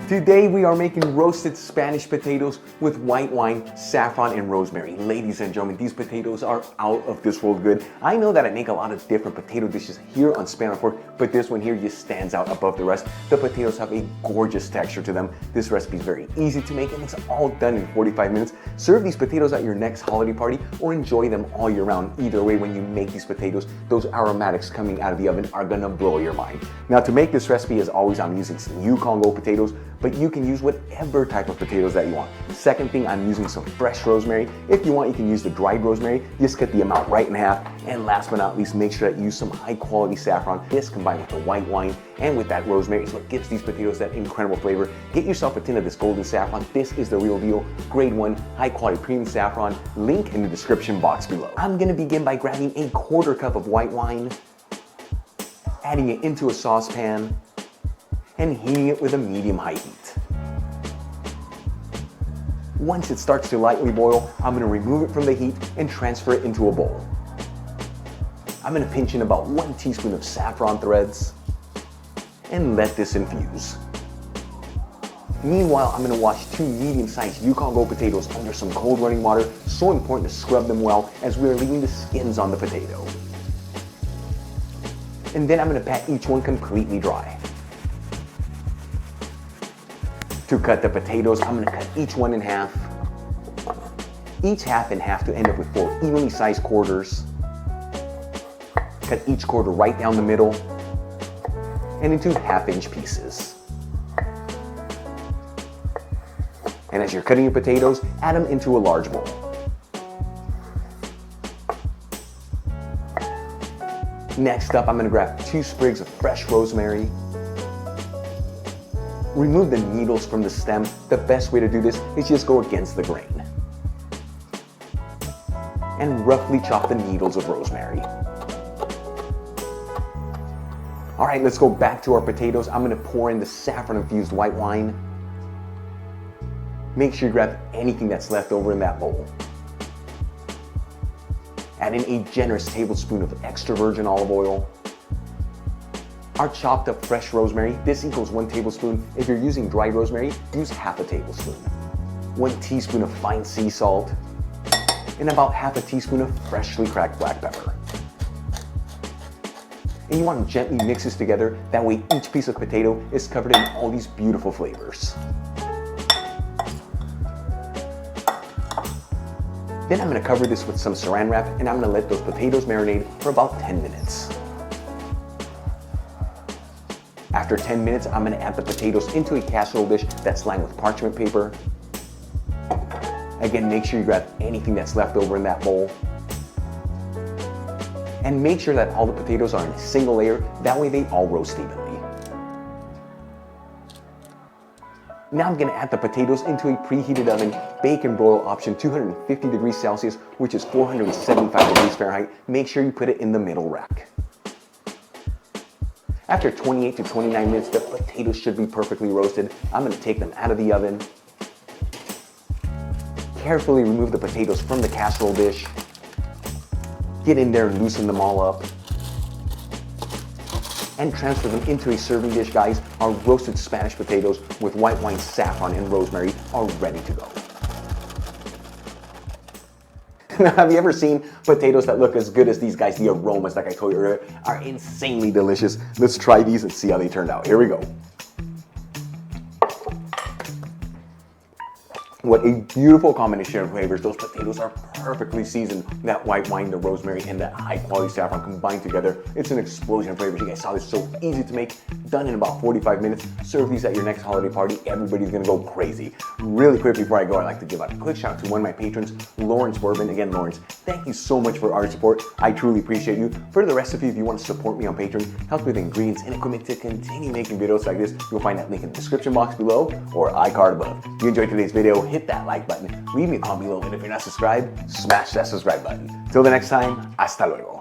Today we are making roasted Spanish potatoes with white wine, saffron, and rosemary. Ladies and gentlemen, these potatoes are out of this world good. I know that I make a lot of different potato dishes here on Span on Fork, but this one here just stands out above the rest. The potatoes have a gorgeous texture to them. This recipe is very easy to make and it's all done in 45 minutes. Serve these potatoes at your next holiday party or enjoy them all year round. Either way, when you make these potatoes, those aromatics coming out of the oven are gonna blow your mind. Now to make this recipe, as always, I'm using some Yukon Gold potatoes, but you can use whatever type of potatoes that you want. Second thing, I'm using some fresh rosemary. If you want, you can use the dried rosemary. Just cut the amount right in half. And last but not least, make sure that you use some high quality saffron. This combined with the white wine and with that rosemary is what gives these potatoes that incredible flavor. Get yourself a tin of this golden saffron. This is the real deal. Grade 1, high quality premium saffron. Link in the description box below. I'm gonna begin by grabbing a 1/4 cup of white wine, adding it into a saucepan, and heating it with a medium-high heat. Once it starts to lightly boil, I'm going to remove it from the heat and transfer it into a bowl. I'm going to pinch in about 1 teaspoon of saffron threads and let this infuse. Meanwhile, I'm going to wash 2 medium-sized Yukon Gold potatoes under some cold running water. So important to scrub them well as we are leaving the skins on the potato. And then I'm going to pat each one completely dry. To cut the potatoes, I'm gonna cut each one in half. Each half in half to end up with 4 evenly sized quarters. Cut each quarter right down the middle and into 1/2-inch pieces. And as you're cutting your potatoes, add them into a large bowl. Next up, I'm gonna grab 2 sprigs of fresh rosemary. Remove the needles from the stem. The best way to do this is just go against the grain. And roughly chop the needles of rosemary. All right, let's go back to our potatoes. I'm gonna pour in the saffron infused white wine. Make sure you grab anything that's left over in that bowl. Add in a generous tablespoon of extra virgin olive oil. Our chopped up fresh rosemary, this equals 1 tablespoon. If you're using dried rosemary, use 1/2 tablespoon. 1 teaspoon of fine sea salt, and about 1/2 teaspoon of freshly cracked black pepper. And you want to gently mix this together, that way each piece of potato is covered in all these beautiful flavors. Then I'm gonna cover this with some saran wrap and I'm gonna let those potatoes marinate for about 10 minutes. After 10 minutes, I'm gonna add the potatoes into a casserole dish that's lined with parchment paper. Again, make sure you grab anything that's left over in that bowl. And make sure that all the potatoes are in a single layer, that way they all roast evenly. Now I'm gonna add the potatoes into a preheated oven, bake and broil option 250 degrees Celsius, which is 475 degrees Fahrenheit. Make sure you put it in the middle rack. After 28 to 29 minutes, the potatoes should be perfectly roasted. I'm gonna take them out of the oven. Carefully remove the potatoes from the casserole dish. Get in there and loosen them all up. And transfer them into a serving dish, guys. Our roasted Spanish potatoes with white wine, saffron, and rosemary are ready to go. Now, have you ever seen potatoes that look as good as these guys? The aromas, like I told you earlier, are insanely delicious. Let's try these and see how they turned out. Here we go. What a beautiful combination of flavors. Those potatoes are perfectly seasoned. That white wine, the rosemary, and that high quality saffron combined together. It's an explosion of flavors. You guys saw this, so easy to make, done in about 45 minutes. Serve these at your next holiday party. Everybody's gonna go crazy. Really quick before I go, I'd like to give out a quick shout out to one of my patrons, Lawrence Bourbon. Again, Lawrence, thank you so much for our support. I truly appreciate you. For the rest of you, if you want to support me on Patreon, help with ingredients and equipment to continue making videos like this, you'll find that link in the description box below or iCard above. If you enjoyed today's video, hit that like button, leave me a comment below, and if you're not subscribed, smash that subscribe button. Till the next time, hasta luego.